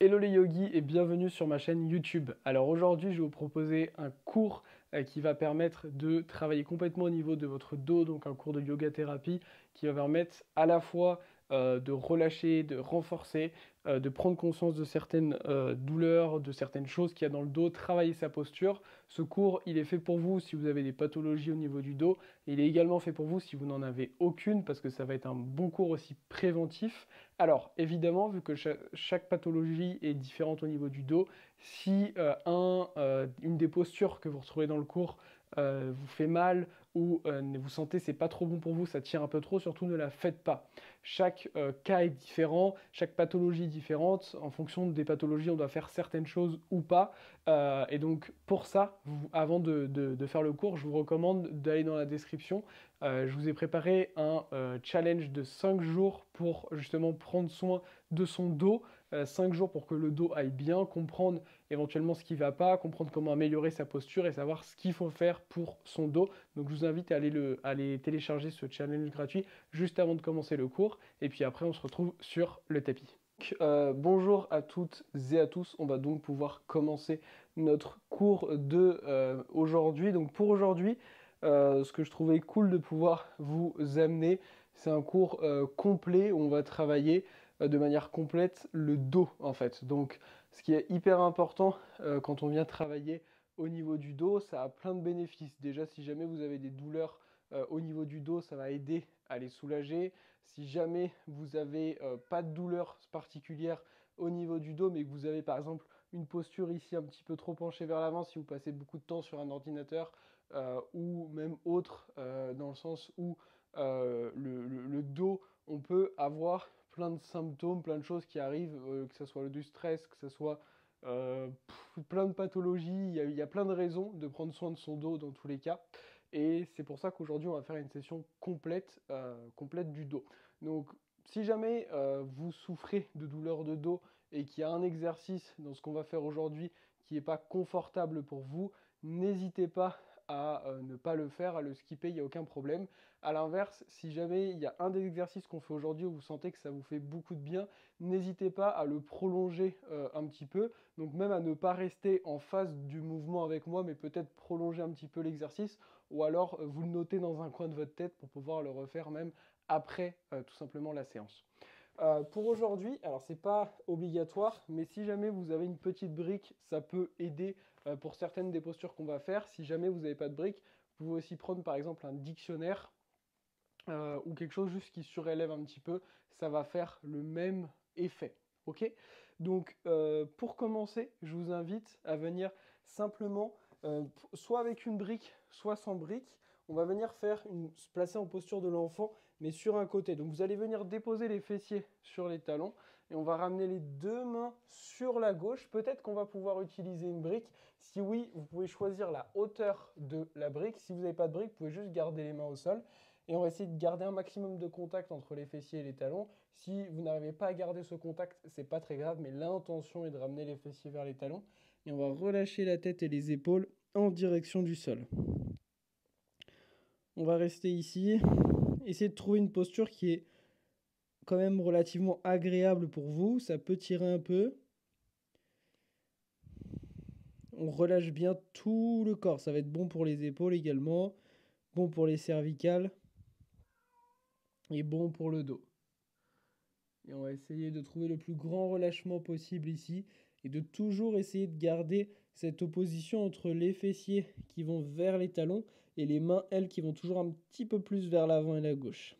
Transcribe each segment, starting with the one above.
Hello les yogis et bienvenue sur ma chaîne YouTube. Alors aujourd'hui, je vais vous proposer un cours qui va permettre de travailler complètement au niveau de votre dos, donc un cours de yoga thérapie qui va permettre à la fois de relâcher, de renforcer, de prendre conscience de certaines douleurs, de certaines choses qu'il y a dans le dos, travailler sa posture. Ce cours, il est fait pour vous si vous avez des pathologies au niveau du dos. Il est également fait pour vous si vous n'en avez aucune parce que ça va être un bon cours aussi préventif. Alors, évidemment, vu que chaque pathologie est différente au niveau du dos, si une des postures que vous retrouvez dans le cours vous fait mal ou vous sentez c'est pas trop bon pour vous, ça tire un peu trop, surtout ne la faites pas. Chaque cas est différent, chaque pathologie est différente. En fonction des pathologies, on doit faire certaines choses ou pas. Et donc, pour ça, avant de faire le cours, je vous recommande d'aller dans la description. Je vous ai préparé un challenge de 5 jours pour justement prendre soin de son dos. 5 jours pour que le dos aille bien, comprendre éventuellement ce qui ne va pas, comprendre comment améliorer sa posture et savoir ce qu'il faut faire pour son dos. Donc je vous invite à aller télécharger ce challenge gratuit juste avant de commencer le cours. Et puis après, on se retrouve sur le tapis. Bonjour à toutes et à tous, on va donc pouvoir commencer notre cours de aujourd'hui. Donc pour aujourd'hui, ce que je trouvais cool de pouvoir vous amener, c'est un cours complet où on va travailler de manière complète le dos en fait. Donc ce qui est hyper important quand on vient travailler au niveau du dos, ça a plein de bénéfices. Déjà si jamais vous avez des douleurs au niveau du dos, ça va aider à les soulager. Si jamais vous avez pas de douleur particulière au niveau du dos, mais que vous avez par exemple une posture ici un petit peu trop penchée vers l'avant, si vous passez beaucoup de temps sur un ordinateur, ou même autre, dans le sens où le dos, on peut avoir plein de symptômes, plein de choses qui arrivent, que ce soit du stress, que ce soit plein de pathologies, il y a plein de raisons de prendre soin de son dos dans tous les cas. Et c'est pour ça qu'aujourd'hui, on va faire une session complète, complète du dos. Donc, si jamais vous souffrez de douleurs de dos et qu'il y a un exercice dans ce qu'on va faire aujourd'hui qui n'est pas confortable pour vous, n'hésitez pas à ne pas le faire, à le skipper, il n'y a aucun problème. À l'inverse, si jamais il y a un des exercices qu'on fait aujourd'hui où vous sentez que ça vous fait beaucoup de bien, n'hésitez pas à le prolonger un petit peu. Donc même à ne pas rester en phase du mouvement avec moi, mais peut-être prolonger un petit peu l'exercice, ou alors vous le notez dans un coin de votre tête pour pouvoir le refaire même après tout simplement la séance. Pour aujourd'hui, alors c'est pas obligatoire, mais si jamais vous avez une petite brique, ça peut aider pour certaines des postures qu'on va faire. Si jamais vous n'avez pas de brique, vous pouvez aussi prendre par exemple un dictionnaire ou quelque chose juste qui surélève un petit peu, ça va faire le même effet. Ok. Donc pour commencer, je vous invite à venir simplement, soit avec une brique, soit sans brique. On va venir se placer en posture de l'enfant, mais sur un côté. Donc vous allez venir déposer les fessiers sur les talons et on va ramener les deux mains sur la gauche. Peut-être qu'on va pouvoir utiliser une brique. Si oui, vous pouvez choisir la hauteur de la brique. Si vous n'avez pas de brique, vous pouvez juste garder les mains au sol. Et on va essayer de garder un maximum de contact entre les fessiers et les talons. Si vous n'arrivez pas à garder ce contact, c'est pas très grave, mais l'intention est de ramener les fessiers vers les talons. Et on va relâcher la tête et les épaules en direction du sol. On va rester ici, essayer de trouver une posture qui est quand même relativement agréable pour vous. Ça peut tirer un peu. On relâche bien tout le corps. Ça va être bon pour les épaules également, bon pour les cervicales et bon pour le dos. Et on va essayer de trouver le plus grand relâchement possible ici et de toujours essayer de garder cette opposition entre les fessiers qui vont vers les talons et les mains, elles, qui vont toujours un petit peu plus vers l'avant et la gauche.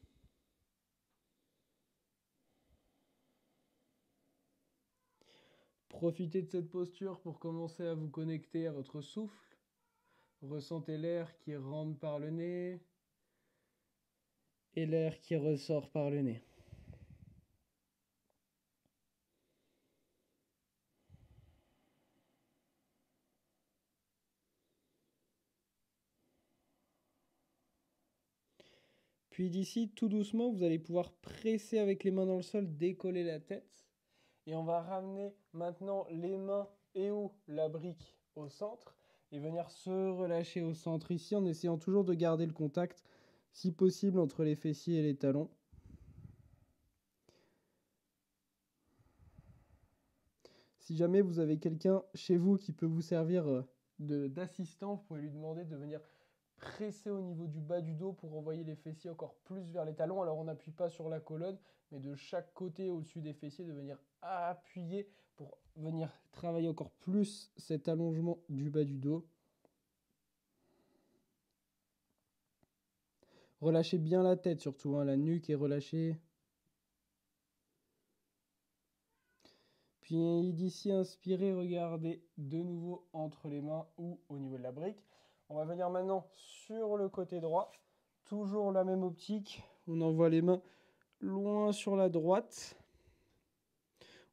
Profitez de cette posture pour commencer à vous connecter à votre souffle. Ressentez l'air qui rentre par le nez et l'air qui ressort par le nez. Puis d'ici, tout doucement, vous allez pouvoir presser avec les mains dans le sol, décoller la tête. Et on va ramener maintenant les mains et ou la brique au centre et venir se relâcher au centre ici en essayant toujours de garder le contact, si possible, entre les fessiers et les talons. Si jamais vous avez quelqu'un chez vous qui peut vous servir d'assistant, vous pouvez lui demander de venir presser au niveau du bas du dos pour envoyer les fessiers encore plus vers les talons. Alors on n'appuie pas sur la colonne, mais de chaque côté au-dessus des fessiers, de venir appuyer pour venir travailler encore plus cet allongement du bas du dos. Relâchez bien la tête surtout, hein, la nuque est relâchée. Puis d'ici, inspirez, regardez de nouveau entre les mains ou au niveau de la brique. On va venir maintenant sur le côté droit. Toujours la même optique. On envoie les mains loin sur la droite.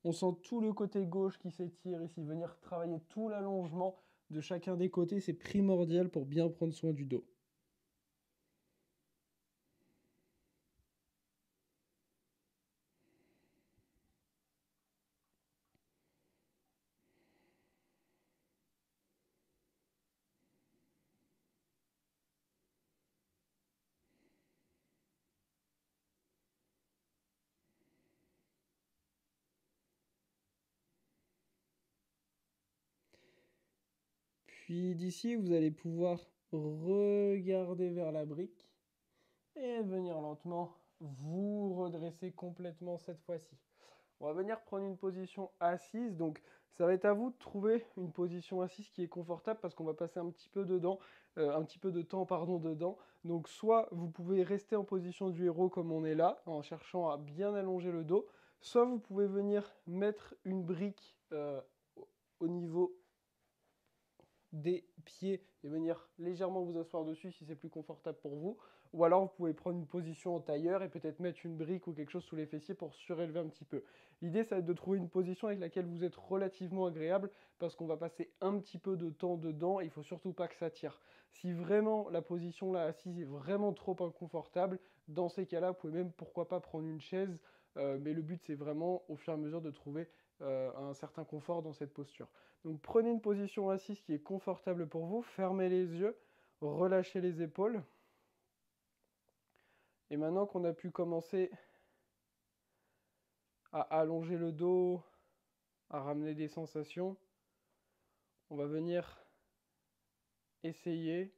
On sent tout le côté gauche qui s'étire ici. Venir travailler tout l'allongement de chacun des côtés, c'est primordial pour bien prendre soin du dos. Puis d'ici, vous allez pouvoir regarder vers la brique et venir lentement vous redresser complètement cette fois-ci. On va venir prendre une position assise, donc ça va être à vous de trouver une position assise qui est confortable parce qu'on va passer un petit peu de temps dedans. Donc soit vous pouvez rester en position du héros comme on est là, en cherchant à bien allonger le dos, soit vous pouvez venir mettre une brique au niveau des pieds et venir légèrement vous asseoir dessus si c'est plus confortable pour vous. Ou alors vous pouvez prendre une position en tailleur et peut-être mettre une brique ou quelque chose sous les fessiers pour surélever un petit peu. L'idée, ça va être de trouver une position avec laquelle vous êtes relativement agréable parce qu'on va passer un petit peu de temps dedans et il ne faut surtout pas que ça tire. Si vraiment la position là assise est vraiment trop inconfortable, dans ces cas-là, vous pouvez même pourquoi pas prendre une chaise. Mais le but, c'est vraiment au fur et à mesure de trouver un certain confort dans cette posture. Donc prenez une position assise qui est confortable pour vous, fermez les yeux, relâchez les épaules. Et maintenant qu'on a pu commencer à allonger le dos, à ramener des sensations, on va venir essayer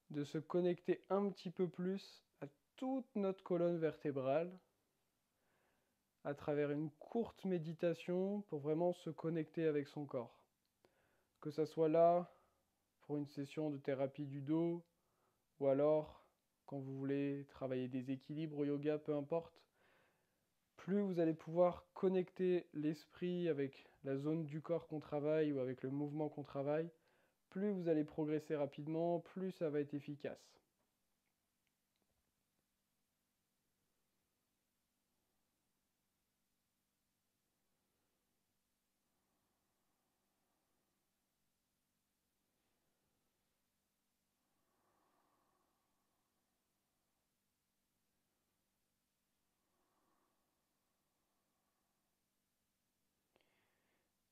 de se connecter un petit peu plus à toute notre colonne vertébrale à travers une courte méditation pour vraiment se connecter avec son corps. Que ça soit là pour une session de thérapie du dos ou alors quand vous voulez travailler des équilibres au yoga, peu importe. Plus vous allez pouvoir connecter l'esprit avec la zone du corps qu'on travaille ou avec le mouvement qu'on travaille, plus vous allez progresser rapidement, plus ça va être efficace.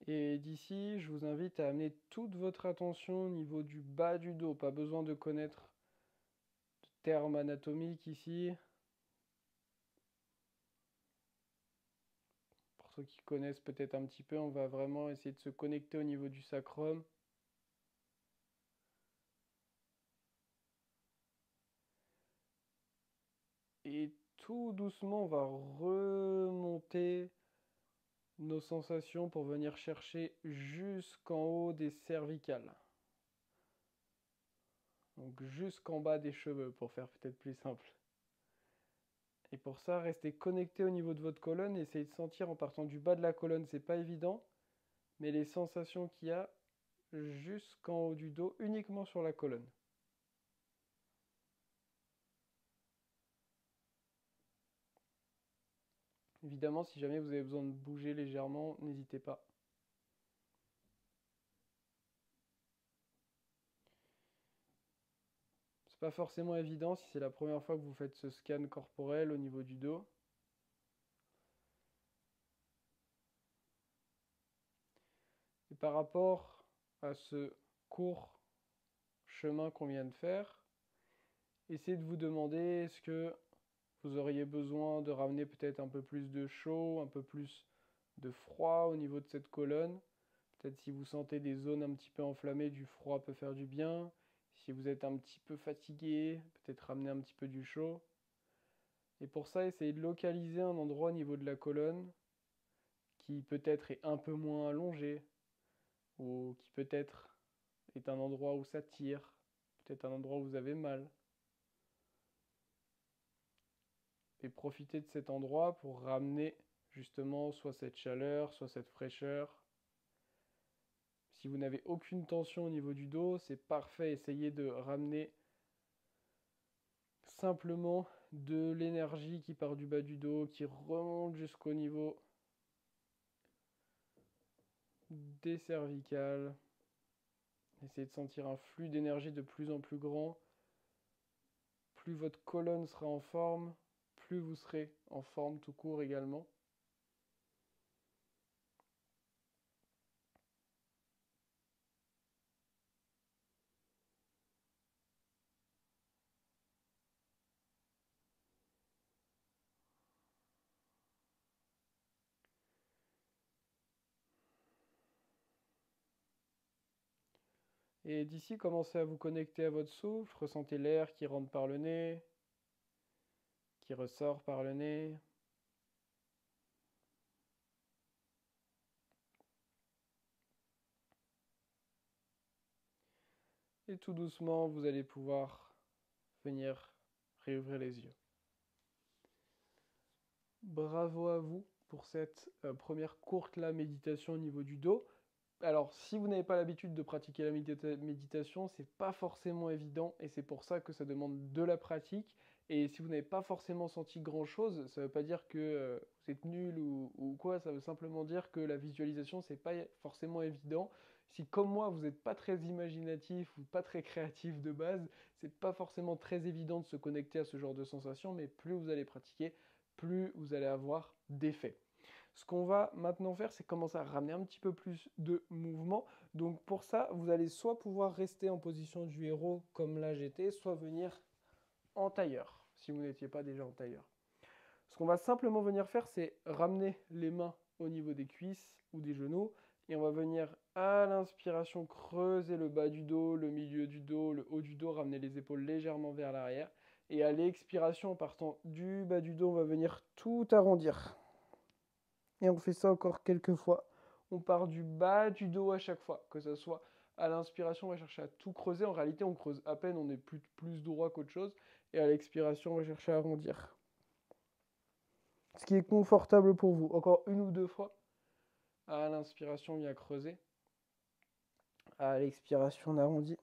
Et d'ici, je vous invite à amener toute votre attention au niveau du bas du dos. Pas besoin de connaître de termes anatomiques ici. Pour ceux qui connaissent peut-être un petit peu, on va vraiment essayer de se connecter au niveau du sacrum. Et tout doucement, on va remonter nos sensations pour venir chercher jusqu'en haut des cervicales. Donc jusqu'en bas des cheveux pour faire peut-être plus simple. Et pour ça, restez connecté au niveau de votre colonne. Essayez de sentir en partant du bas de la colonne, c'est pas évident, mais les sensations qu'il y a jusqu'en haut du dos, uniquement sur la colonne. Évidemment, si jamais vous avez besoin de bouger légèrement, n'hésitez pas. C'est pas forcément évident si c'est la première fois que vous faites ce scan corporel au niveau du dos. Et par rapport à ce court chemin qu'on vient de faire, essayez de vous demander est-ce que vous auriez besoin de ramener peut-être un peu plus de chaud, un peu plus de froid au niveau de cette colonne. Peut-être si vous sentez des zones un petit peu enflammées, du froid peut faire du bien. Si vous êtes un petit peu fatigué, peut-être ramener un petit peu du chaud. Et pour ça, essayez de localiser un endroit au niveau de la colonne qui peut-être est un peu moins allongé, ou qui peut-être est un endroit où ça tire, peut-être un endroit où vous avez mal. Et profitez de cet endroit pour ramener justement soit cette chaleur, soit cette fraîcheur. Si vous n'avez aucune tension au niveau du dos, c'est parfait. Essayez de ramener simplement de l'énergie qui part du bas du dos, qui remonte jusqu'au niveau des cervicales. Essayez de sentir un flux d'énergie de plus en plus grand. Plus votre colonne sera en forme, plus vous serez en forme tout court également. Et d'ici, commencez à vous connecter à votre souffle. Ressentez l'air qui rentre par le nez, qui ressort par le nez. Et tout doucement, vous allez pouvoir venir réouvrir les yeux. Bravo à vous pour cette première courte méditation au niveau du dos. Alors, si vous n'avez pas l'habitude de pratiquer la méditation, c'est pas forcément évident et c'est pour ça que ça demande de la pratique. Et si vous n'avez pas forcément senti grand-chose, ça ne veut pas dire que vous êtes nul ou quoi, ça veut simplement dire que la visualisation, c'est pas forcément évident. Si, comme moi, vous n'êtes pas très imaginatif ou pas très créatif de base, c'est pas forcément très évident de se connecter à ce genre de sensation, mais plus vous allez pratiquer, plus vous allez avoir d'effets. Ce qu'on va maintenant faire, c'est commencer à ramener un petit peu plus de mouvement. Donc pour ça, vous allez soit pouvoir rester en position du héros comme là j'étais, soit venir en tailleur, si vous n'étiez pas déjà en tailleur. Ce qu'on va simplement venir faire, c'est ramener les mains au niveau des cuisses ou des genoux. Et on va venir à l'inspiration creuser le bas du dos, le milieu du dos, le haut du dos, ramener les épaules légèrement vers l'arrière. Et à l'expiration, en partant du bas du dos, on va venir tout arrondir. Et on fait ça encore quelques fois. On part du bas du dos à chaque fois, que ce soit à l'inspiration, on va chercher à tout creuser. En réalité, on creuse à peine, on est plus droit qu'autre chose. Et à l'expiration, on va chercher à arrondir. Ce qui est confortable pour vous. Encore une ou deux fois. À l'inspiration, on vient creuser. À l'expiration, on arrondit.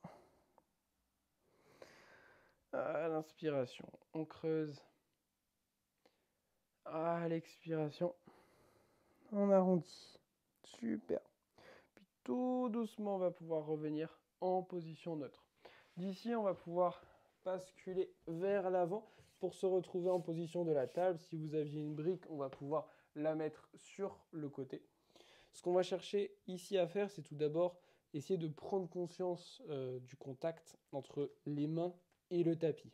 À l'inspiration, on creuse. À l'expiration, on arrondit. Super. Puis tout doucement, on va pouvoir revenir en position neutre. D'ici, on va pouvoir basculer vers l'avant pour se retrouver en position de la table. Si vous aviez une brique, on va pouvoir la mettre sur le côté. Ce qu'on va chercher ici à faire, c'est tout d'abord essayer de prendre conscience du contact entre les mains et le tapis.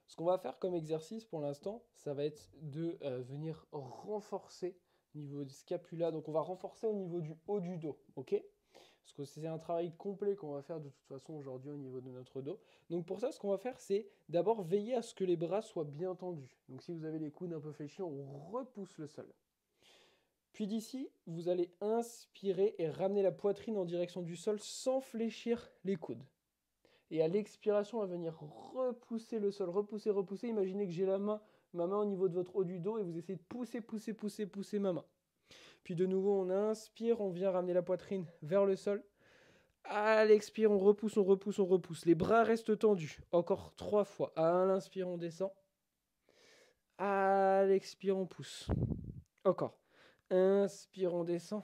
Ce qu'on va faire comme exercice pour l'instant, ça va être de venir renforcer au niveau du scapula. Donc on va renforcer au niveau du haut du dos, ok? Parce que c'est un travail complet qu'on va faire de toute façon aujourd'hui au niveau de notre dos. Donc pour ça, ce qu'on va faire, c'est d'abord veiller à ce que les bras soient bien tendus. Donc si vous avez les coudes un peu fléchis, on repousse le sol. Puis d'ici, vous allez inspirer et ramener la poitrine en direction du sol sans fléchir les coudes. Et à l'expiration, on va venir repousser le sol, repousser, repousser. Imaginez que j'ai ma main au niveau de votre haut du dos et vous essayez de pousser, pousser, pousser, pousser ma main. Puis de nouveau, on inspire, on vient ramener la poitrine vers le sol. À l'expire, on repousse, on repousse, on repousse. Les bras restent tendus. Encore 3 fois. À l'inspire, on descend. À l'expire, on pousse. Encore. Inspire, on descend.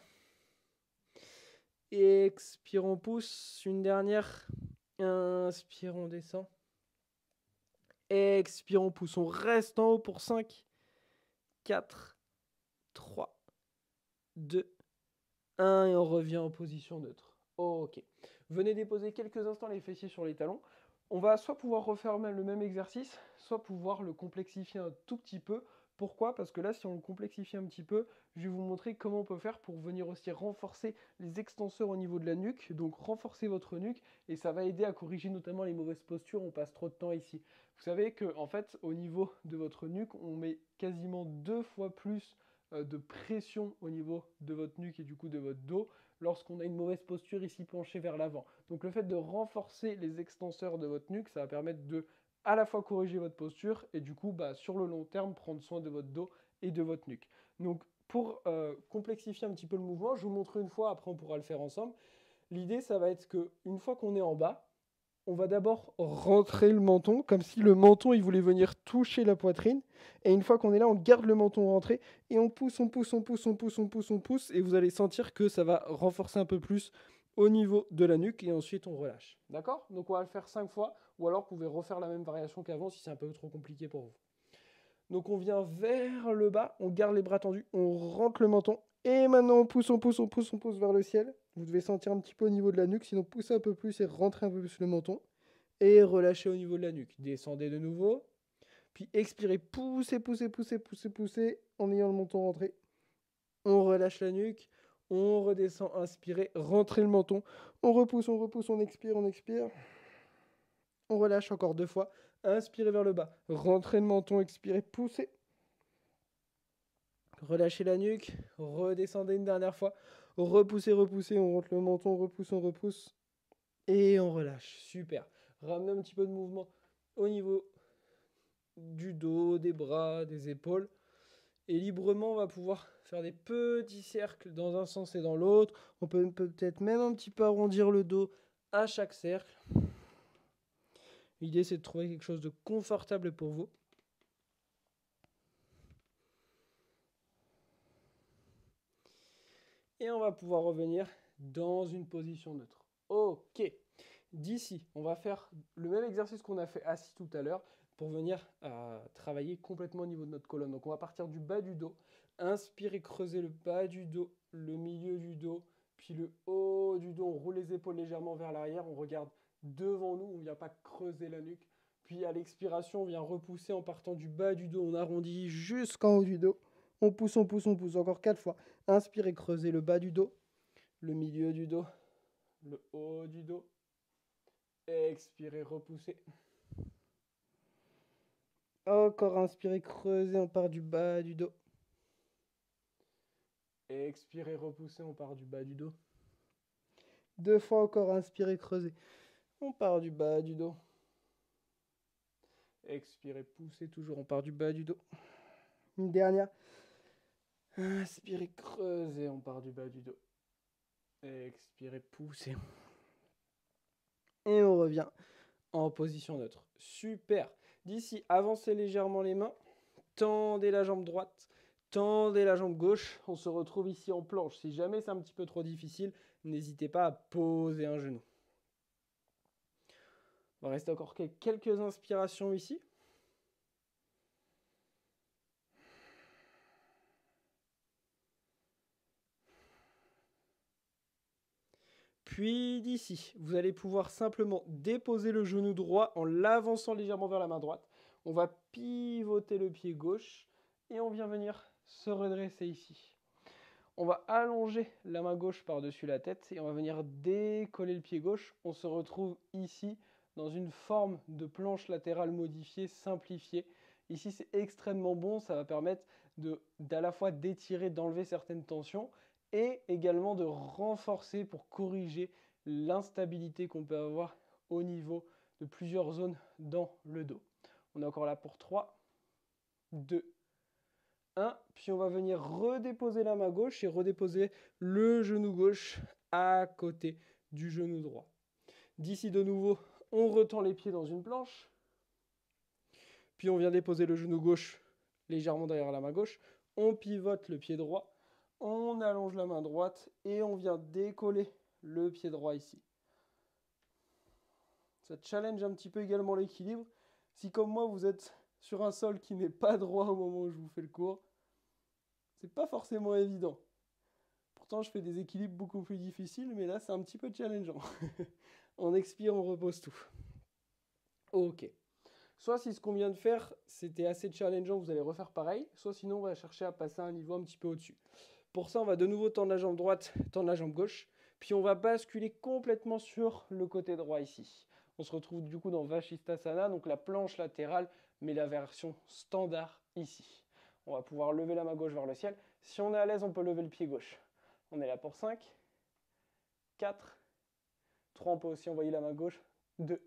Expire, on pousse. Une dernière. Inspire, on descend. Expire, on pousse. On reste en haut pour 5, 4, 3, 2, 1. Et on revient en position neutre. Ok. Venez déposer quelques instants les fessiers sur les talons. On va soit pouvoir refaire le même exercice, soit pouvoir le complexifier un tout petit peu Pourquoi? Parce que là, si on le complexifie un petit peu, je vais vous montrer comment on peut faire pour venir aussi renforcer les extenseurs au niveau de la nuque, donc renforcer votre nuque, et ça va aider à corriger notamment les mauvaises postures, on passe trop de temps ici. Vous savez que en fait, au niveau de votre nuque, on met quasiment 2 fois plus de pression au niveau de votre nuque et du coup de votre dos lorsqu'on a une mauvaise posture ici penchée vers l'avant. Donc le fait de renforcer les extenseurs de votre nuque, ça va permettre de à la fois corriger votre posture et du coup, sur le long terme, prendre soin de votre dos et de votre nuque. Donc, pour complexifier un petit peu le mouvement, je vous montre une fois, après on pourra le faire ensemble. L'idée, ça va être que une fois qu'on est en bas, on va d'abord rentrer le menton, comme si le menton, il voulait venir toucher la poitrine. Et une fois qu'on est là, on garde le menton rentré et on pousse, on pousse, on pousse, on pousse, on pousse, on pousse. Et vous allez sentir que ça va renforcer un peu plus au niveau de la nuque et ensuite on relâche. D'accord? Donc on va le faire 5 fois ou alors vous pouvez refaire la même variation qu'avant si c'est un peu trop compliqué pour vous. Donc on vient vers le bas, on garde les bras tendus, on rentre le menton et maintenant on pousse, on pousse, on pousse, on pousse vers le ciel. Vous devez sentir un petit peu au niveau de la nuque, sinon poussez un peu plus et rentrez un peu plus le menton et relâchez au niveau de la nuque. Descendez de nouveau, puis expirez, poussez, poussez, poussez, poussez, poussez en ayant le menton rentré. On relâche la nuque, on redescend, inspirez, rentrez le menton, on expire, on expire. On relâche encore 2 fois, inspirez vers le bas, rentrez le menton, expirez, poussez. Relâchez la nuque, redescendez une dernière fois, repoussez, repoussez, on rentre le menton, on repousse, et on relâche. Super. Ramenez un petit peu de mouvement au niveau du dos, des bras, des épaules. Et librement, on va pouvoir faire des petits cercles dans un sens et dans l'autre. On peut peut-être même un petit peu arrondir le dos à chaque cercle. L'idée, c'est de trouver quelque chose de confortable pour vous. Et on va pouvoir revenir dans une position neutre. Ok. D'ici, on va faire le même exercice qu'on a fait assis tout à l'heure pour venir travailler complètement au niveau de notre colonne. Donc on va partir du bas du dos. Inspirez, creusez le bas du dos, le milieu du dos, puis le haut du dos. On roule les épaules légèrement vers l'arrière. On regarde devant nous. On ne vient pas creuser la nuque. Puis à l'expiration, on vient repousser en partant du bas du dos. On arrondit jusqu'en haut du dos. On pousse, on pousse, on pousse. Encore 4 fois. Inspirez, creusez le bas du dos, le milieu du dos, le haut du dos. Expirez, repoussez. Encore inspirez, creusez, on part du bas du dos. Expirez, repoussez, on part du bas du dos. 2 fois encore, inspirez, creusez. On part du bas du dos. Expirez, poussez, toujours, on part du bas du dos. Une dernière. Inspirez, creusez, on part du bas du dos. Expirez, poussez. Et on revient en position neutre. Super. D'ici, avancez légèrement les mains. Tendez la jambe droite. Tendez la jambe gauche. On se retrouve ici en planche. Si jamais c'est un petit peu trop difficile, n'hésitez pas à poser un genou. On va rester encore quelques inspirations ici. Puis d'ici, vous allez pouvoir simplement déposer le genou droit en l'avançant légèrement vers la main droite. On va pivoter le pied gauche et on vient venir se redresser ici. On va allonger la main gauche par-dessus la tête et on va venir décoller le pied gauche. On se retrouve ici dans une forme de planche latérale modifiée, simplifiée. Ici, c'est extrêmement bon. Ça va permettre d'à la fois d'étirer, d'enlever certaines tensions et également de renforcer pour corriger l'instabilité qu'on peut avoir au niveau de plusieurs zones dans le dos. On est encore là pour 3, 2, 1, puis on va venir redéposer la main gauche et redéposer le genou gauche à côté du genou droit. D'ici de nouveau, on retend les pieds dans une planche, puis on vient déposer le genou gauche légèrement derrière la main gauche, on pivote le pied droit, on allonge la main droite et on vient décoller le pied droit ici. Ça challenge un petit peu également l'équilibre. Si comme moi vous êtes sur un sol qui n'est pas droit au moment où je vous fais le cours, c'est pas forcément évident. Pourtant, je fais des équilibres beaucoup plus difficiles, mais là, c'est un petit peu challengeant. On expire, on repose tout. Ok. Soit si ce qu'on vient de faire, c'était assez challengeant, vous allez refaire pareil, soit sinon on va chercher à passer à un niveau un petit peu au-dessus. Pour ça, on va de nouveau tendre la jambe droite, tendre la jambe gauche, puis on va basculer complètement sur le côté droit ici. On se retrouve du coup dans Vashisthasana, donc la planche latérale, mais la version standard ici. On va pouvoir lever la main gauche vers le ciel. Si on est à l'aise, on peut lever le pied gauche. On est là pour 5, 4, 3, on peut aussi envoyer la main gauche, 2,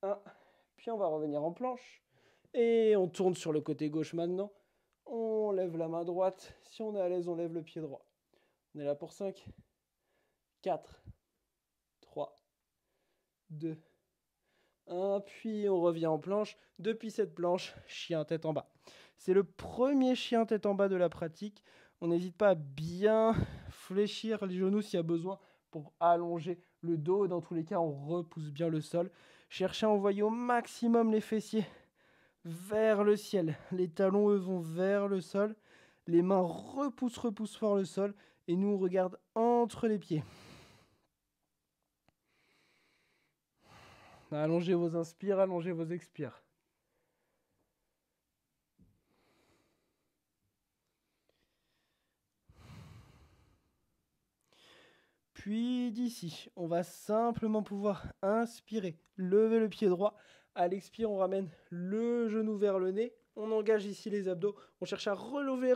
1, puis on va revenir en planche. Et on tourne sur le côté gauche maintenant. On lève la main droite. Si on est à l'aise, on lève le pied droit. On est là pour 5, 4, 3, 2, 1. Puis on revient en planche. Depuis cette planche, chien tête en bas. C'est le premier chien tête en bas de la pratique. On n'hésite pas à bien fléchir les genoux s'il y a besoin pour allonger le dos. Dans tous les cas, on repousse bien le sol. Cherchez à envoyer au maximum les fessiers vers le ciel. Les talons, eux, vont vers le sol. Les mains repoussent fort le sol. Et nous, on regarde entre les pieds. Allongez vos inspires, allongez vos expires. Puis d'ici, on va simplement pouvoir inspirer, lever le pied droit. À l'expire, on ramène le genou vers le nez. On engage ici les abdos. On cherche à relever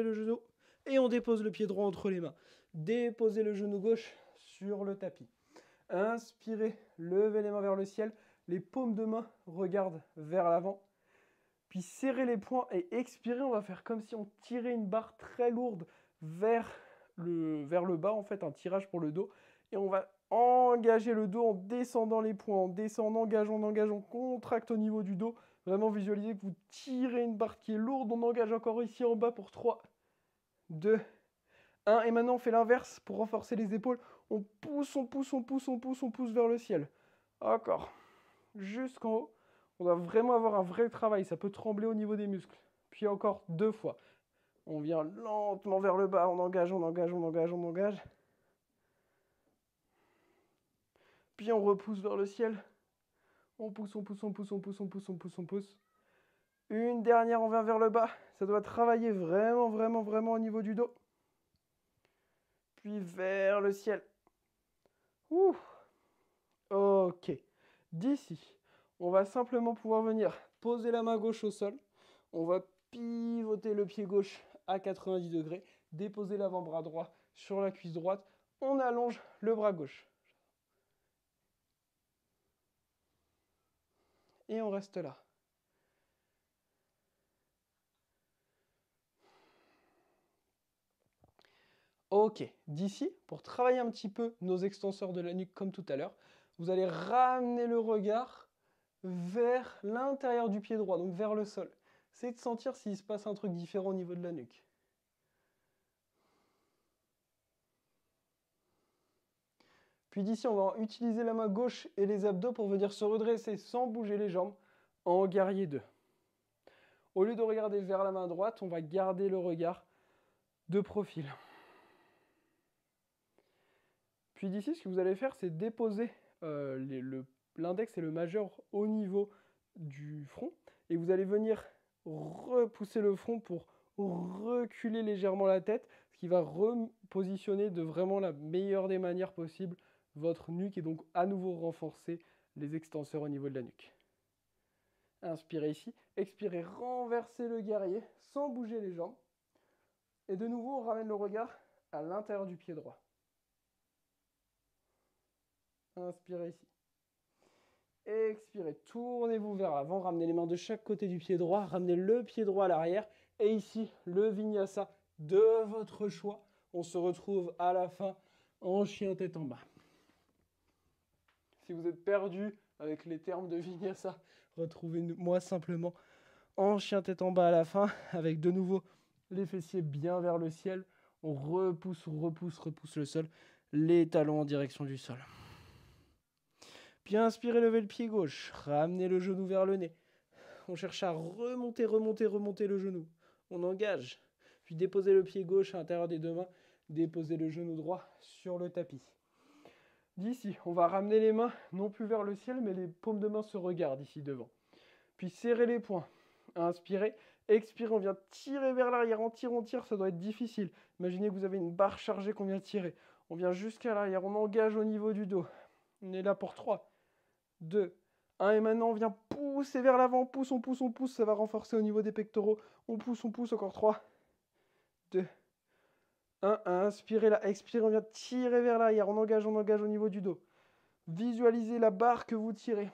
le genou. Et on dépose le pied droit entre les mains. Déposez le genou gauche sur le tapis. Inspirez, levez les mains vers le ciel. Les paumes de main regardent vers l'avant. Puis serrez les poings et expirez. On va faire comme si on tirait une barre très lourde vers le bas, en fait, un tirage pour le dos. Et on va engager le dos en descendant les poings, en descendant, engageant, on contracte au niveau du dos. Vraiment visualisez que vous tirez une barre qui est lourde. On engage encore ici en bas pour 3, 2, 1. Et maintenant, on fait l'inverse pour renforcer les épaules. On pousse vers le ciel. Encore. Jusqu'en haut. On doit vraiment avoir un vrai travail. Ça peut trembler au niveau des muscles. Puis encore 2 fois. On vient lentement vers le bas. On engage. Puis on repousse vers le ciel. On pousse. Une dernière, on vient vers le bas. Ça doit travailler vraiment au niveau du dos. Puis vers le ciel. Ouh. Ok. D'ici, on va simplement pouvoir venir poser la main gauche au sol. On va pivoter le pied gauche à 90 degrés. Déposer l'avant-bras droit sur la cuisse droite. On allonge le bras gauche. Et on reste là. Ok, d'ici, pour travailler un petit peu nos extenseurs de la nuque comme tout à l'heure, vous allez ramener le regard vers l'intérieur du pied droit, donc vers le sol. C'est de sentir s'il se passe un truc différent au niveau de la nuque. Puis d'ici, on va utiliser la main gauche et les abdos pour venir se redresser sans bouger les jambes en guerrier 2. Au lieu de regarder vers la main droite, on va garder le regard de profil. Puis d'ici, ce que vous allez faire, c'est déposer l'index et le majeur au niveau du front. Et vous allez venir repousser le front pour reculer légèrement la tête, ce qui va repositionner de vraiment la meilleure des manières possibles votre nuque et donc à nouveau renforcer les extenseurs au niveau de la nuque. Inspirez ici, expirez, renversez le guerrier sans bouger les jambes. Et de nouveau, on ramène le regard à l'intérieur du pied droit. Inspirez ici. Expirez, tournez-vous vers l'avant, ramenez les mains de chaque côté du pied droit, ramenez le pied droit à l'arrière. Et ici, le vinyasa de votre choix. On se retrouve à la fin en chien tête en bas. Si vous êtes perdu avec les termes de vinyasa, retrouvez-moi simplement en chien tête en bas à la fin, avec de nouveau les fessiers bien vers le ciel. On repousse le sol, les talons en direction du sol. Puis inspirez, levez le pied gauche, ramenez le genou vers le nez. On cherche à remonter le genou. On engage. Puis déposez le pied gauche à l'intérieur des deux mains. Déposez le genou droit sur le tapis. D'ici, on va ramener les mains non plus vers le ciel, mais les paumes de main se regardent ici devant. Puis serrez les poings. Inspirez. Expirez, on vient tirer vers l'arrière. On tire, ça doit être difficile. Imaginez que vous avez une barre chargée qu'on vient tirer. On vient jusqu'à l'arrière, on engage au niveau du dos. On est là pour 3, 2, 1. Et maintenant, on vient pousser vers l'avant. On pousse. Ça va renforcer au niveau des pectoraux. On pousse. Encore 3, 2, 1. Inspirez là. Expirez, on vient tirer vers l'arrière. On engage au niveau du dos. Visualisez la barre que vous tirez.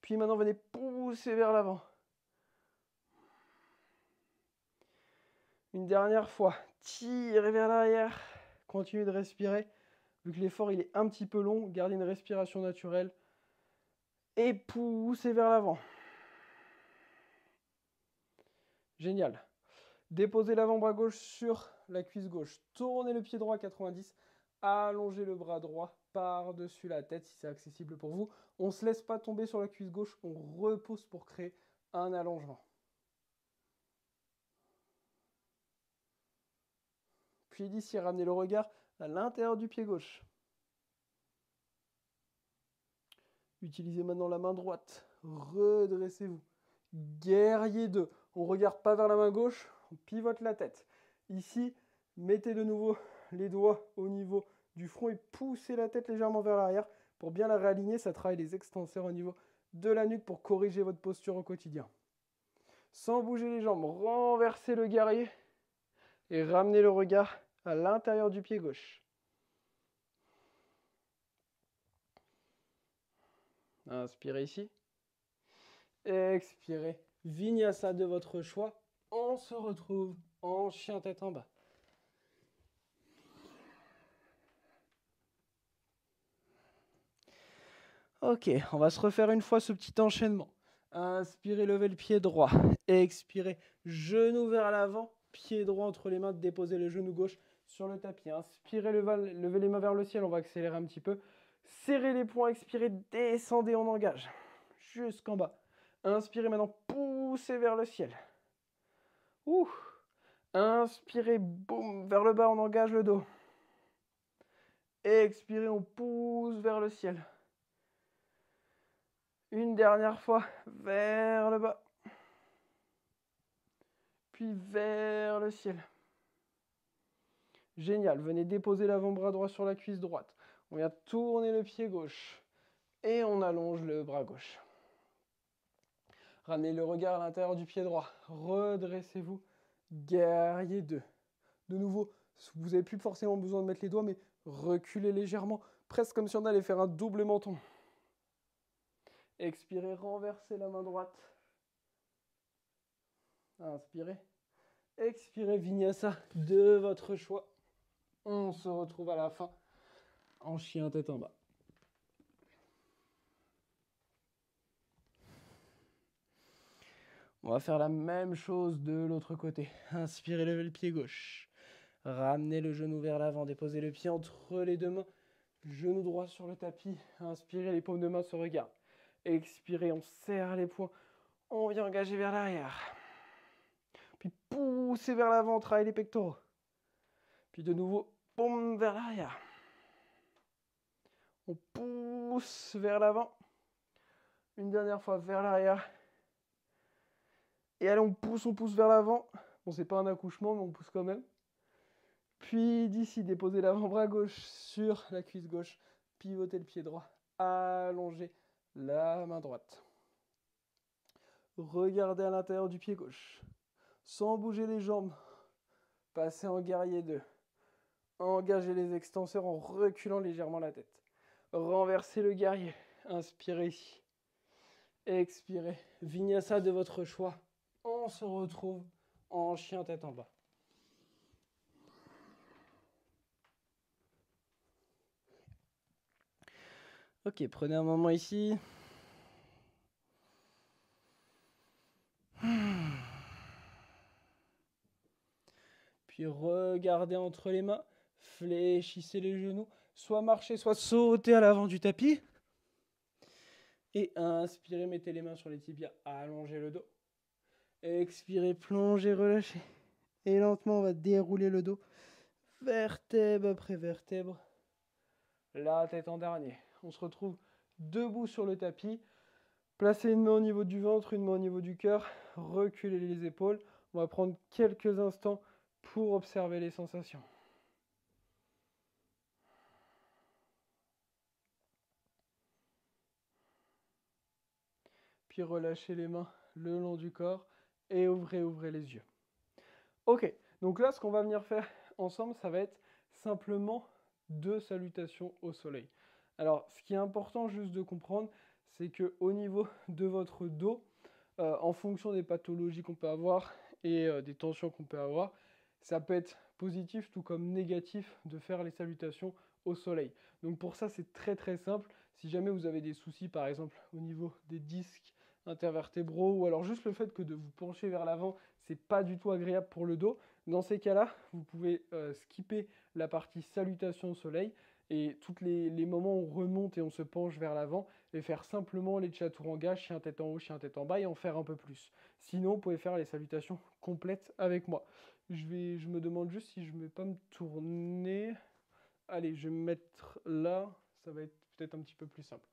Puis maintenant, venez pousser vers l'avant. Une dernière fois, tirez vers l'arrière. Continuez de respirer. Vu que l'effort il est un petit peu long, gardez une respiration naturelle. Et poussez vers l'avant. Génial. Déposez l'avant-bras gauche sur la cuisse gauche. Tournez le pied droit à 90. Allongez le bras droit par-dessus la tête si c'est accessible pour vous. On ne se laisse pas tomber sur la cuisse gauche. On repousse pour créer un allongement. Puis d'ici, ramenez le regard à l'intérieur du pied gauche. Utilisez maintenant la main droite. Redressez-vous. Guerrier 2. On ne regarde pas vers la main gauche, on pivote la tête. Ici, mettez de nouveau les doigts au niveau du front et poussez la tête légèrement vers l'arrière. Pour bien la réaligner, ça travaille les extenseurs au niveau de la nuque pour corriger votre posture au quotidien. Sans bouger les jambes, renversez le guerrier et ramenez le regard à l'intérieur du pied gauche. Inspirez ici. Expirez. Vinyasa de votre choix. On se retrouve en chien tête en bas. Ok, on va se refaire une fois ce petit enchaînement. Inspirez, levez le pied droit. Expirez, genou vers l'avant, pied droit entre les mains, déposez le genou gauche sur le tapis. Inspirez, levez les mains vers le ciel, on va accélérer un petit peu. Serrez les poings, expirez, descendez, on engage. Jusqu'en bas. Inspirez maintenant, poussez vers le ciel. Ouh. Inspirez, boum, vers le bas, on engage le dos. Expirez, on pousse vers le ciel. Une dernière fois, vers le bas. Puis vers le ciel. Génial, venez déposer l'avant-bras droit sur la cuisse droite. On vient tourner le pied gauche. Et on allonge le bras gauche. Ramenez le regard à l'intérieur du pied droit. Redressez-vous. Guerrier 2. De nouveau, vous n'avez plus forcément besoin de mettre les doigts, mais reculez légèrement, presque comme si on allait faire un double menton. Expirez, renversez la main droite. Inspirez. Expirez, vinyasa de votre choix. On se retrouve à la fin en chien tête en bas. On va faire la même chose de l'autre côté. Inspirez, levez le pied gauche. Ramenez le genou vers l'avant, déposez le pied entre les deux mains. Genou droit sur le tapis. Inspirez, les paumes de main se regardent. Expirez, on serre les poings. On vient engager vers l'arrière. Puis poussez vers l'avant, on travaille les pectoraux. Puis de nouveau, paume vers l'arrière. On pousse vers l'avant. Une dernière fois vers l'arrière. Et allez, on pousse vers l'avant. Bon, c'est pas un accouchement, mais on pousse quand même. Puis d'ici, déposez l'avant-bras gauche sur la cuisse gauche. Pivotez le pied droit. Allongez la main droite. Regardez à l'intérieur du pied gauche. Sans bouger les jambes. Passez en guerrier 2. Engagez les extenseurs en reculant légèrement la tête. Renversez le guerrier. Inspirez ici. Expirez. Vinyasa de votre choix. On se retrouve en chien tête en bas. Ok, prenez un moment ici. Puis regardez entre les mains. Fléchissez les genoux. Soit marchez, soit sautez à l'avant du tapis. Et inspirez, mettez les mains sur les tibias. Allongez le dos. Expirez, plongez, relâchez. Et lentement, on va dérouler le dos. Vertèbre après vertèbre. La tête en dernier. On se retrouve debout sur le tapis. Placez une main au niveau du ventre, une main au niveau du cœur. Reculez les épaules. On va prendre quelques instants pour observer les sensations. Puis relâchez les mains le long du corps et ouvrez les yeux. Ok, donc là, ce qu'on va venir faire ensemble, ça va être simplement 2 salutations au soleil. Alors, ce qui est important juste de comprendre, c'est qu'au niveau de votre dos, en fonction des pathologies qu'on peut avoir et des tensions qu'on peut avoir, ça peut être positif tout comme négatif de faire les salutations au soleil. Donc pour ça, c'est très très simple. Si jamais vous avez des soucis, par exemple, au niveau des disques intervertébraux, ou alors juste le fait que de vous pencher vers l'avant, c'est pas du tout agréable pour le dos, dans ces cas-là, vous pouvez skipper la partie salutation au soleil et tous les moments où on remonte et on se penche vers l'avant et faire simplement les chaturanga, chien tête en haut, chien tête en bas et en faire un peu plus. Sinon, vous pouvez faire les salutations complètes avec moi. Je me demande juste si je ne vais pas me tourner. Allez, je vais me mettre là, ça va être peut-être un petit peu plus simple.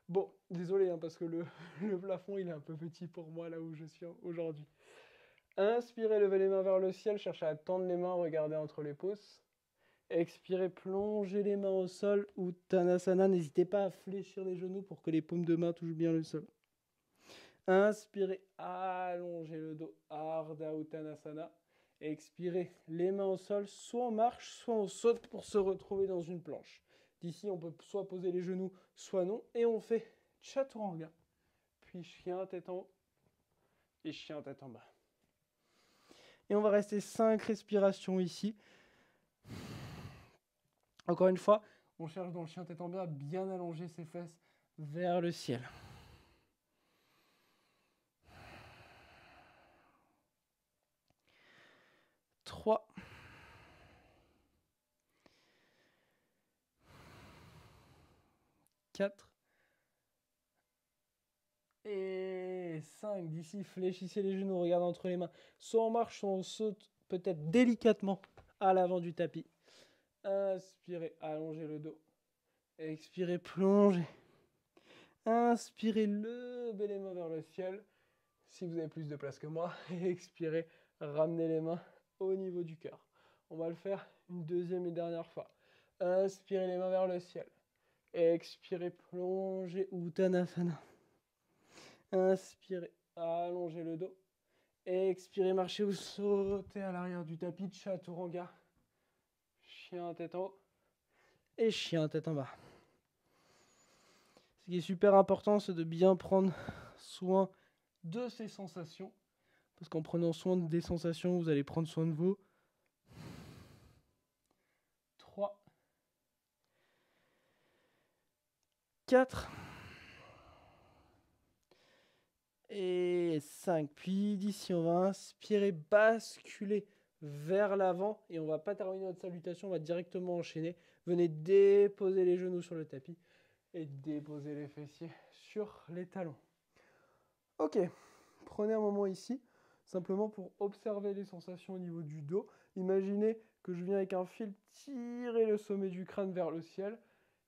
Bon, désolé, hein, parce que le plafond, il est un peu petit pour moi, là où je suis aujourd'hui. Inspirez, levez les mains vers le ciel, cherchez à tendre les mains, regardez entre les pouces. Expirez, plongez les mains au sol, Uttanasana. N'hésitez pas à fléchir les genoux pour que les paumes de main touchent bien le sol. Inspirez, allongez le dos, Ardha Uttanasana. Expirez, les mains au sol, soit on marche, soit on saute pour se retrouver dans une planche. D'ici, on peut soit poser les genoux, soit non. Et on fait Chaturanga. Puis chien tête en haut et chien tête en bas. Et on va rester 5 respirations ici. Encore une fois, on cherche dans le chien tête en bas à bien allonger ses fesses vers le ciel. 3. 4. Et 5. D'ici, fléchissez les genoux, regardez entre les mains. Soit on marche, soit on saute peut-être délicatement à l'avant du tapis. Inspirez, allongez le dos. Expirez, plongez. Inspirez, levez les mains vers le ciel. Si vous avez plus de place que moi. Et expirez, ramenez les mains au niveau du cœur. On va le faire une deuxième et dernière fois. Inspirez les mains vers le ciel. Expirez, plongez, Uttanasana. Inspirez, allongez le dos. Expirez, marchez ou sautez à l'arrière du tapis, Chaturanga. Chien tête en haut et chien tête en bas. Ce qui est super important, c'est de bien prendre soin de ces sensations. Parce qu'en prenant soin des sensations, vous allez prendre soin de vous. 3. 4. Et 5. Puis d'ici, on va inspirer, basculer vers l'avant. Et on ne va pas terminer notre salutation, on va directement enchaîner. Venez déposer les genoux sur le tapis et déposer les fessiers sur les talons. Ok, prenez un moment ici, simplement pour observer les sensations au niveau du dos. Imaginez que je viens avec un fil tirer le sommet du crâne vers le ciel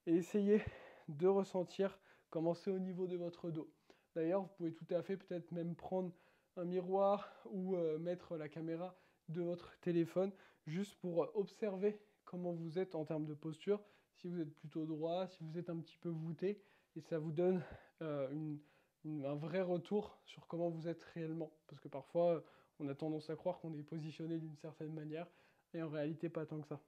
et essayez de ressentir comment c'est au niveau de votre dos. D'ailleurs, vous pouvez tout à fait peut-être même prendre un miroir ou mettre la caméra de votre téléphone juste pour observer comment vous êtes en termes de posture, si vous êtes plutôt droit, si vous êtes un petit peu voûté, et ça vous donne un vrai retour sur comment vous êtes réellement. Parce que parfois, on a tendance à croire qu'on est positionné d'une certaine manière, et en réalité, pas tant que ça.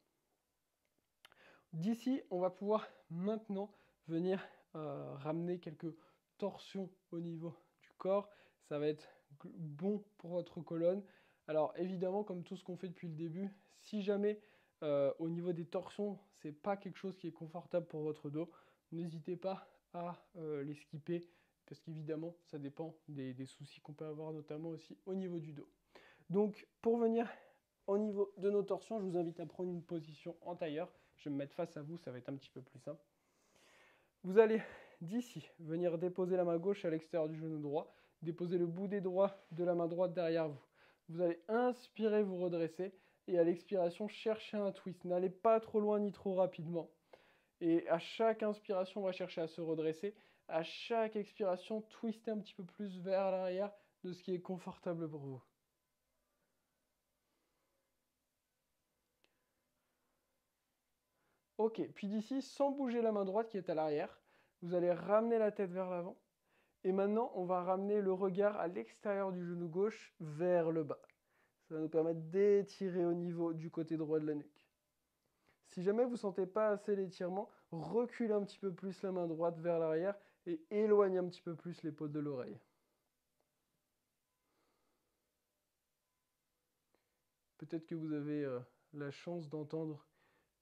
D'ici, on va pouvoir maintenant venir ramener quelques torsions au niveau du corps. Ça va être bon pour votre colonne. Alors évidemment, comme tout ce qu'on fait depuis le début, si jamais au niveau des torsions, c'est pas quelque chose qui est confortable pour votre dos, n'hésitez pas à les skipper parce qu'évidemment, ça dépend des soucis qu'on peut avoir, notamment aussi au niveau du dos. Donc, pour venir au niveau de nos torsions, je vous invite à prendre une position en tailleur. Je vais me mettre face à vous, ça va être un petit peu plus simple. Vous allez d'ici venir déposer la main gauche à l'extérieur du genou droit, déposer le bout des doigts de la main droite derrière vous. Vous allez inspirer, vous redresser, et à l'expiration, chercher un twist. N'allez pas trop loin ni trop rapidement. Et à chaque inspiration, on va chercher à se redresser. À chaque expiration, twistez un petit peu plus vers l'arrière de ce qui est confortable pour vous. Ok, puis d'ici, sans bouger la main droite qui est à l'arrière, vous allez ramener la tête vers l'avant. Et maintenant, on va ramener le regard à l'extérieur du genou gauche vers le bas. Ça va nous permettre d'étirer au niveau du côté droit de la nuque. Si jamais vous ne sentez pas assez l'étirement, reculez un petit peu plus la main droite vers l'arrière et éloignez un petit peu plus l'épaule de l'oreille. Peut-être que vous avez la chance d'entendre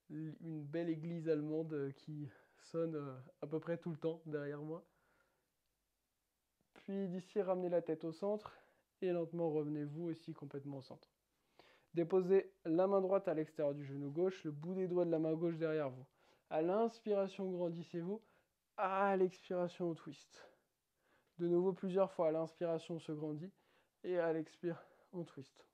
une belle église allemande qui sonne à peu près tout le temps derrière moi. Puis d'ici, ramenez la tête au centre et lentement revenez vous aussi complètement au centre. Déposez la main droite à l'extérieur du genou gauche, le bout des doigts de la main gauche derrière vous. À l'inspiration, grandissez-vous. À l'expiration, on twist. De nouveau, plusieurs fois. À l'inspiration, on se grandit. Et à l'expire, on twist.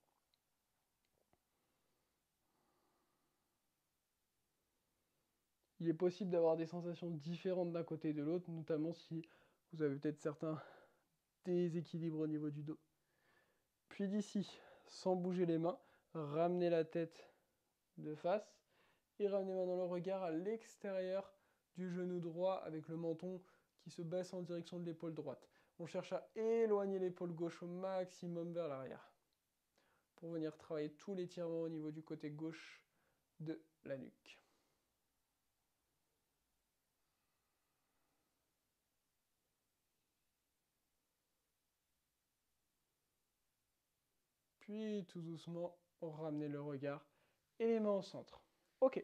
Il est possible d'avoir des sensations différentes d'un côté et de l'autre, notamment si vous avez peut-être certains déséquilibres au niveau du dos. Puis d'ici, sans bouger les mains, ramenez la tête de face et ramenez maintenant le regard à l'extérieur du genou droit avec le menton qui se baisse en direction de l'épaule droite. On cherche à éloigner l'épaule gauche au maximum vers l'arrière pour venir travailler tout l'étirement au niveau du côté gauche de la nuque. Puis tout doucement, on ramène le regard et les mains au centre. Ok.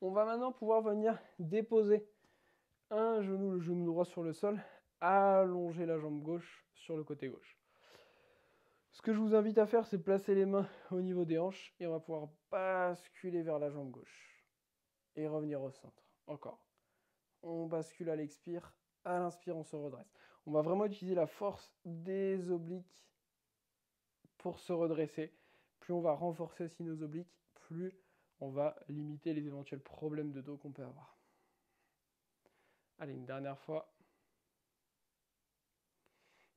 On va maintenant pouvoir venir déposer un genou, le genou droit sur le sol, allonger la jambe gauche sur le côté gauche. Ce que je vous invite à faire, c'est placer les mains au niveau des hanches et on va pouvoir basculer vers la jambe gauche et revenir au centre. Encore. On bascule à l'expire, à l'inspire, on se redresse. On va vraiment utiliser la force des obliques pour se redresser. Plus on va renforcer aussi nos obliques, plus on va limiter les éventuels problèmes de dos qu'on peut avoir. Allez, une dernière fois.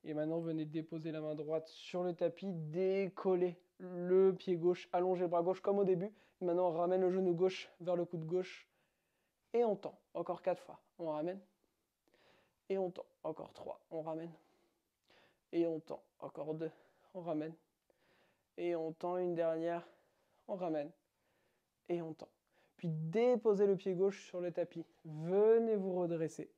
Et maintenant, venez déposer la main droite sur le tapis, décoller le pied gauche, allonger le bras gauche comme au début. Et maintenant, on ramène le genou gauche vers le coude gauche et on tend. Encore 4 fois. On ramène et on tend. Encore 3. On ramène et on tend. Encore 2. On ramène et on tend une dernière. On ramène et on tend. Puis déposez le pied gauche sur le tapis. Venez vous redresser.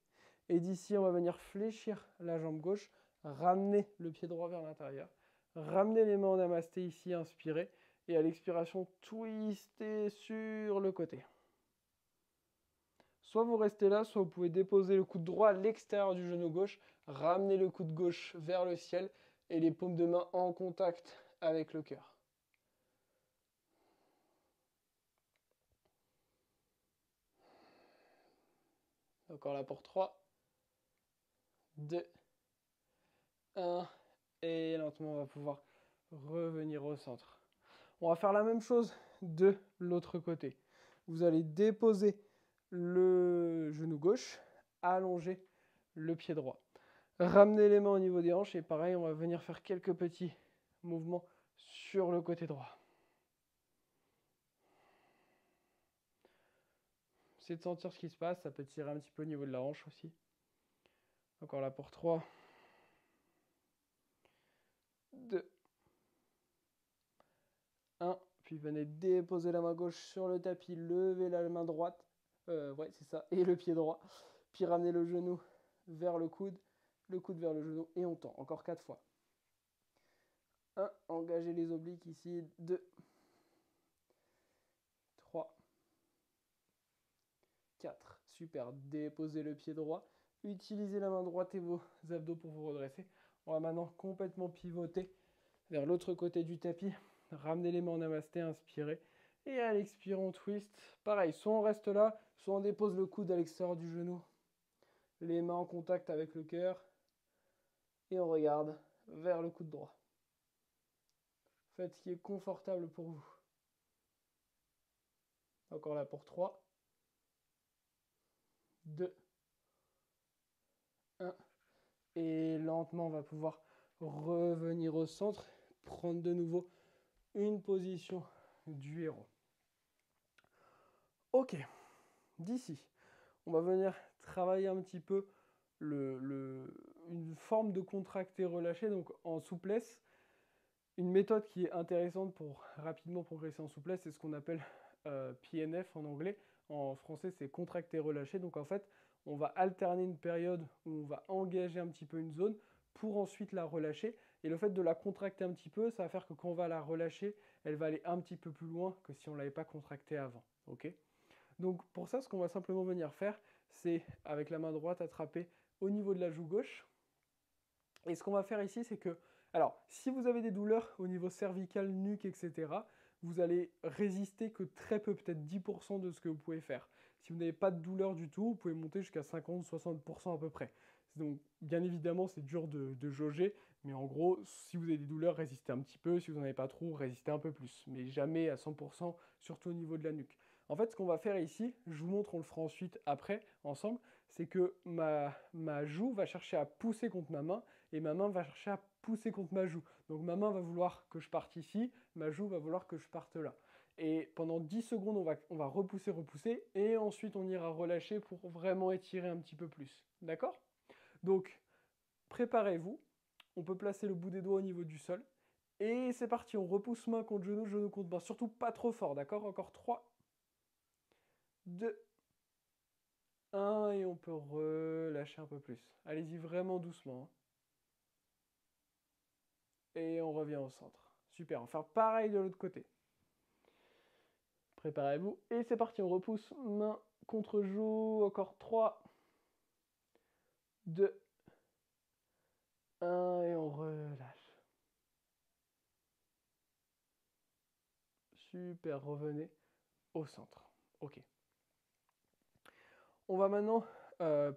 Et d'ici, on va venir fléchir la jambe gauche, ramener le pied droit vers l'intérieur, ramener les mains en namasté ici, inspirez, et à l'expiration, twistez sur le côté. Soit vous restez là, soit vous pouvez déposer le coude droit à l'extérieur du genou gauche, ramener le coude gauche vers le ciel et les paumes de main en contact avec le cœur. Encore là pour 3, 2, 1, et lentement on va pouvoir revenir au centre. On va faire la même chose de l'autre côté. Vous allez déposer le genou gauche, allonger le pied droit. Ramenez les mains au niveau des hanches et pareil, on va venir faire quelques petits mouvements sur le côté droit. Essayez de sentir ce qui se passe, ça peut tirer un petit peu au niveau de la hanche aussi. Encore là pour 3, 2, 1. Puis venez déposer la main gauche sur le tapis, levez la main droite, ouais c'est ça, et le pied droit. Puis ramenez le genou vers le coude vers le genou et on tend. Encore 4 fois. 1. Engagez les obliques ici. 2, 3, 4. Super. Déposez le pied droit. Utilisez la main droite et vos abdos pour vous redresser. On va maintenant complètement pivoter vers l'autre côté du tapis. Ramenez les mains en namasté, inspirez. Et à l'expire, on twist. Pareil, soit on reste là, soit on dépose le coude à l'extérieur du genou. Les mains en contact avec le cœur. Et on regarde vers le coude droit. Faites ce qui est confortable pour vous. Encore là pour 3, 2, 1. Et lentement, on va pouvoir revenir au centre, prendre de nouveau une position du héros. Ok, d'ici, on va venir travailler un petit peu une forme de contracté relâché, donc en souplesse. Une méthode qui est intéressante pour rapidement progresser en souplesse, c'est ce qu'on appelle PNF en anglais. En français, c'est contracté relâché. Donc en fait, on va alterner une période où on va engager un petit peu une zone pour ensuite la relâcher. Et le fait de la contracter un petit peu, ça va faire que quand on va la relâcher, elle va aller un petit peu plus loin que si on ne l'avait pas contractée avant. Ok. Donc pour ça, ce qu'on va simplement venir faire, c'est avec la main droite attraper au niveau de la joue gauche. Et ce qu'on va faire ici, c'est que, alors, si vous avez des douleurs au niveau cervical, nuque, etc., vous allez résister que très peu, peut-être 10% de ce que vous pouvez faire. Si vous n'avez pas de douleur du tout, vous pouvez monter jusqu'à 50-60% à peu près. Donc, bien évidemment, c'est dur de jauger, mais en gros, si vous avez des douleurs, résistez un petit peu. Si vous n'en avez pas trop, résistez un peu plus, mais jamais à 100%, surtout au niveau de la nuque. En fait, ce qu'on va faire ici, je vous montre, on le fera ensuite après, ensemble, c'est que ma joue va chercher à pousser contre ma main, et ma main va chercher à pousser contre ma joue. Donc ma main va vouloir que je parte ici, ma joue va vouloir que je parte là. Et pendant 10 secondes, on va repousser, repousser, et ensuite on ira relâcher pour vraiment étirer un petit peu plus. D'accord? Donc, préparez-vous. On peut placer le bout des doigts au niveau du sol. Et c'est parti, on repousse main contre genou contre main. Surtout pas trop fort, d'accord? Encore 3, 2, 1, et on peut relâcher un peu plus. Allez-y vraiment doucement, hein. Et on revient au centre. Super, on va faire pareil de l'autre côté. Préparez-vous. Et c'est parti, on repousse main contre joue. Encore 3, 2, 1, et on relâche. Super, revenez au centre. Ok. On va maintenant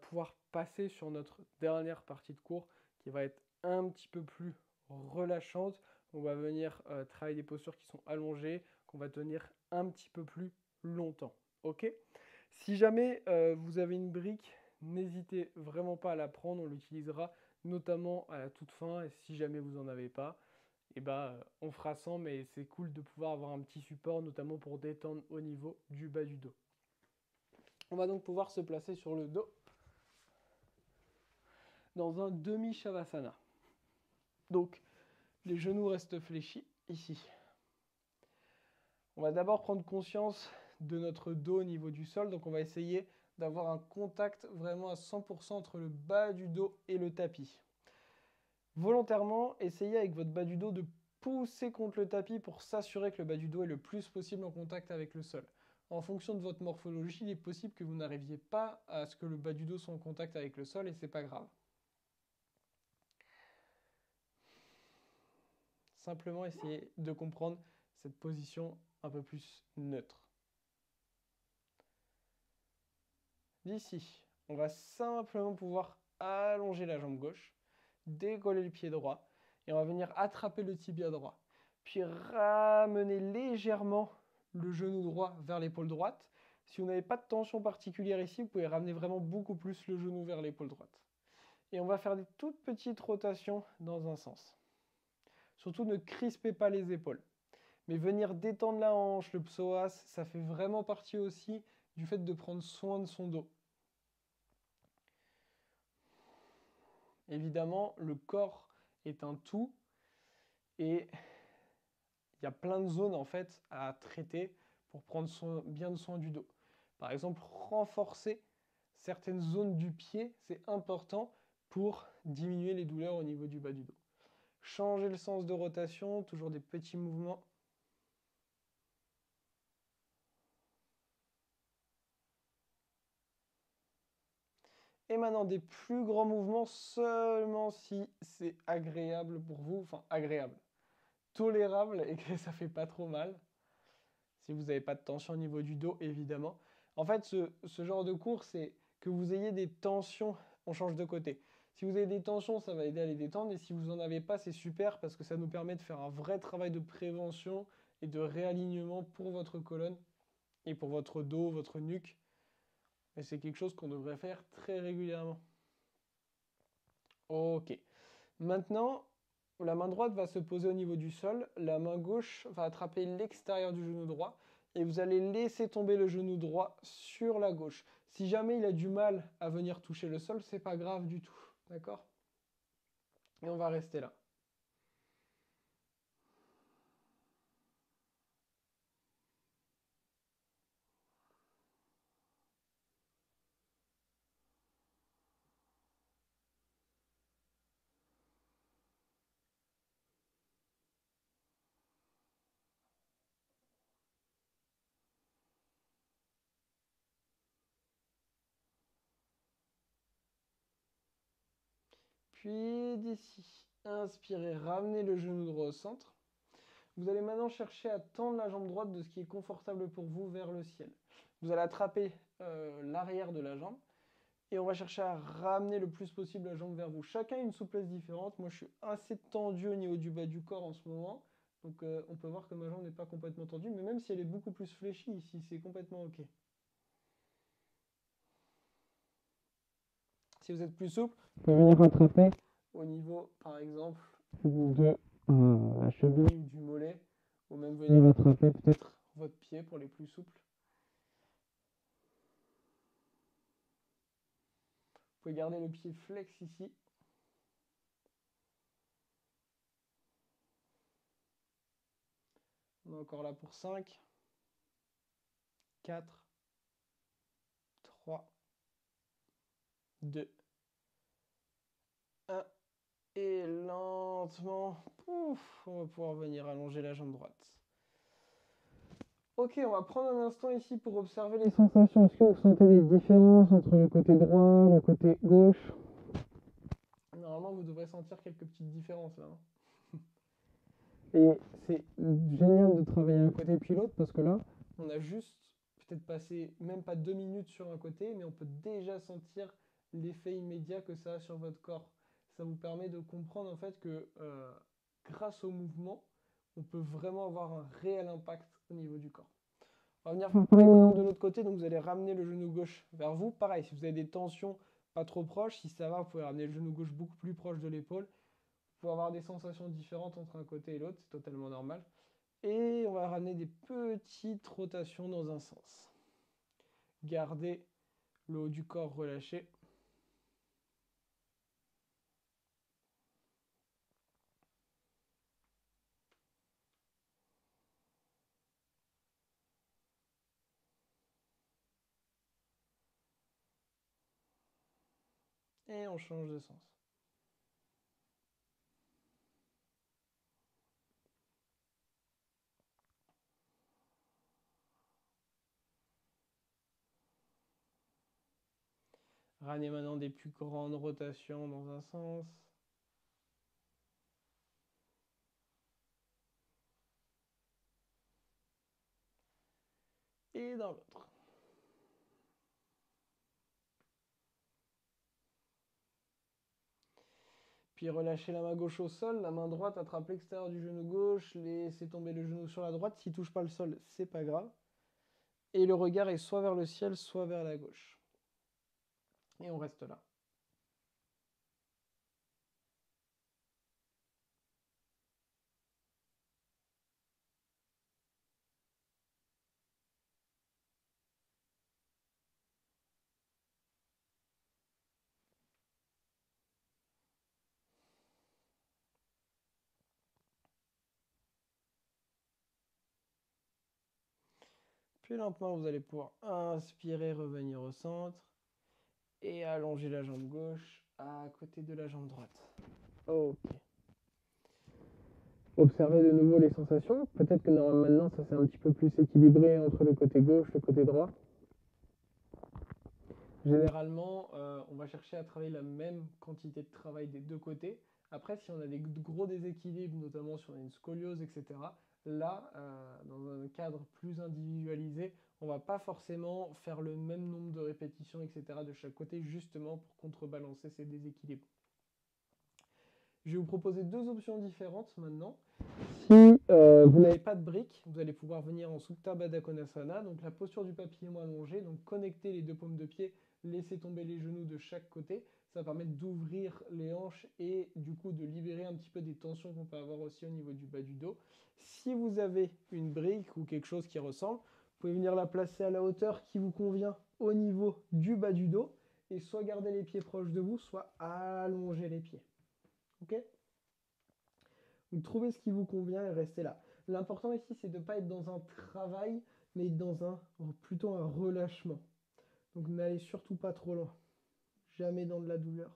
pouvoir passer sur notre dernière partie de cours qui va être un petit peu plus relâchante. On va venir travailler des postures qui sont allongées, qu'on va tenir un petit peu plus longtemps. Ok? Si jamais vous avez une brique, n'hésitez vraiment pas à la prendre. On l'utilisera notamment à la toute fin. Et si jamais vous n'en avez pas, eh ben, on fera sans. Mais c'est cool de pouvoir avoir un petit support, notamment pour détendre au niveau du bas du dos. On va donc pouvoir se placer sur le dos dans un demi-shavasana. Donc, les genoux restent fléchis ici. On va d'abord prendre conscience de notre dos au niveau du sol. Donc, on va essayer d'avoir un contact vraiment à 100% entre le bas du dos et le tapis. Volontairement, essayez avec votre bas du dos de pousser contre le tapis pour s'assurer que le bas du dos est le plus possible en contact avec le sol. En fonction de votre morphologie, il est possible que vous n'arriviez pas à ce que le bas du dos soit en contact avec le sol et c'est pas grave. Simplement essayer de comprendre cette position un peu plus neutre. D'ici, on va simplement pouvoir allonger la jambe gauche, décoller le pied droit et on va venir attraper le tibia droit. Puis ramener légèrement le genou droit vers l'épaule droite. Si vous n'avez pas de tension particulière ici, vous pouvez ramener vraiment beaucoup plus le genou vers l'épaule droite. Et on va faire des toutes petites rotations dans un sens. Surtout ne crispez pas les épaules. Mais venir détendre la hanche, le psoas, ça fait vraiment partie aussi du fait de prendre soin de son dos. Évidemment, le corps est un tout et il y a plein de zones en fait à traiter pour prendre bien soin du dos. Par exemple, renforcer certaines zones du pied, c'est important pour diminuer les douleurs au niveau du bas du dos. Changer le sens de rotation, toujours des petits mouvements. Et maintenant, des plus grands mouvements seulement si c'est agréable pour vous, enfin agréable, tolérable et que ça fait pas trop mal. Si vous n'avez pas de tension au niveau du dos, évidemment. En fait, ce genre de cours, c'est que vous ayez des tensions, on change de côté. Si vous avez des tensions, ça va aider à les détendre. Et si vous n'en avez pas, c'est super parce que ça nous permet de faire un vrai travail de prévention et de réalignement pour votre colonne et pour votre dos, votre nuque. Et c'est quelque chose qu'on devrait faire très régulièrement. Ok. Maintenant, la main droite va se poser au niveau du sol, la main gauche va attraper l'extérieur du genou droit et vous allez laisser tomber le genou droit sur la gauche. Si jamais il a du mal à venir toucher le sol, c'est pas grave du tout. D'accord? Et on va rester là. Puis d'ici, inspirez, ramenez le genou droit au centre. Vous allez maintenant chercher à tendre la jambe droite de ce qui est confortable pour vous vers le ciel. Vous allez attraper l'arrière de la jambe et on va chercher à ramener le plus possible la jambe vers vous. Chacun a une souplesse différente. Moi, je suis assez tendu au niveau du bas du corps en ce moment. Donc, on peut voir que ma jambe n'est pas complètement tendue, mais même si elle est beaucoup plus fléchie ici, c'est complètement OK. Si vous êtes plus souple, vous pouvez venir rattraper au niveau, par exemple, de la cheville ou du mollet, ou même venir rattraper peut-être votre pied pour les plus souples. Vous pouvez garder le pied flex ici. On est encore là pour 5, 4, 3, 2, 1. Et lentement, pouf, on va pouvoir venir allonger la jambe droite. Ok, on va prendre un instant ici pour observer les sensations. Est-ce que vous sentez des différences entre le côté droit, le côté gauche? Normalement, vous devrez sentir quelques petites différences là, hein. Et c'est génial de travailler un côté puis l'autre parce que là, on a juste peut-être passé même pas 2 minutes sur un côté, mais on peut déjà sentir l'effet immédiat que ça a sur votre corps. Ça vous permet de comprendre en fait que grâce au mouvement, on peut vraiment avoir un réel impact au niveau du corps. On va venir faire pareil maintenant de l'autre côté, donc vous allez ramener le genou gauche vers vous. Pareil, si vous avez des tensions pas trop proches, si ça va, vous pouvez ramener le genou gauche beaucoup plus proche de l'épaule. Vous pouvez avoir des sensations différentes entre un côté et l'autre, c'est totalement normal. Et on va ramener des petites rotations dans un sens. Gardez le haut du corps relâché. Et on change de sens. Ramenez maintenant des plus grandes rotations dans un sens. Et dans l'autre. Puis relâchez la main gauche au sol, la main droite attrape l'extérieur du genou gauche, laissez tomber le genou sur la droite. S'il ne touche pas le sol, c'est pas grave. Et le regard est soit vers le ciel, soit vers la gauche. Et on reste là. Puis lentement, vous allez pouvoir inspirer, revenir au centre et allonger la jambe gauche à côté de la jambe droite. Ok. Observez de nouveau les sensations. Peut-être que maintenant, ça s'est un petit peu plus équilibré entre le côté gauche et le côté droit. Généralement, on va chercher à travailler la même quantité de travail des deux côtés. Après, si on a des gros déséquilibres, notamment si on a une scoliose, etc., là, dans un cadre plus individualisé, on va pas forcément faire le même nombre de répétitions, etc., de chaque côté, justement pour contrebalancer ces déséquilibres. Je vais vous proposer deux options différentes maintenant. Si vous n'avez pas de briques, vous allez pouvoir venir en Supta Baddha Konasana, donc la posture du papillon allongé, donc connecter les deux paumes de pied, laisser tomber les genoux de chaque côté. Ça va permettre d'ouvrir les hanches et du coup de libérer un petit peu des tensions qu'on peut avoir aussi au niveau du bas du dos. Si vous avez une brique ou quelque chose qui ressemble, vous pouvez venir la placer à la hauteur qui vous convient au niveau du bas du dos et soit garder les pieds proches de vous, soit allonger les pieds. Ok? Donc trouvez ce qui vous convient et restez là. L'important ici, c'est de ne pas être dans un travail, mais dans plutôt un relâchement. Donc n'allez surtout pas trop loin. Jamais dans de la douleur.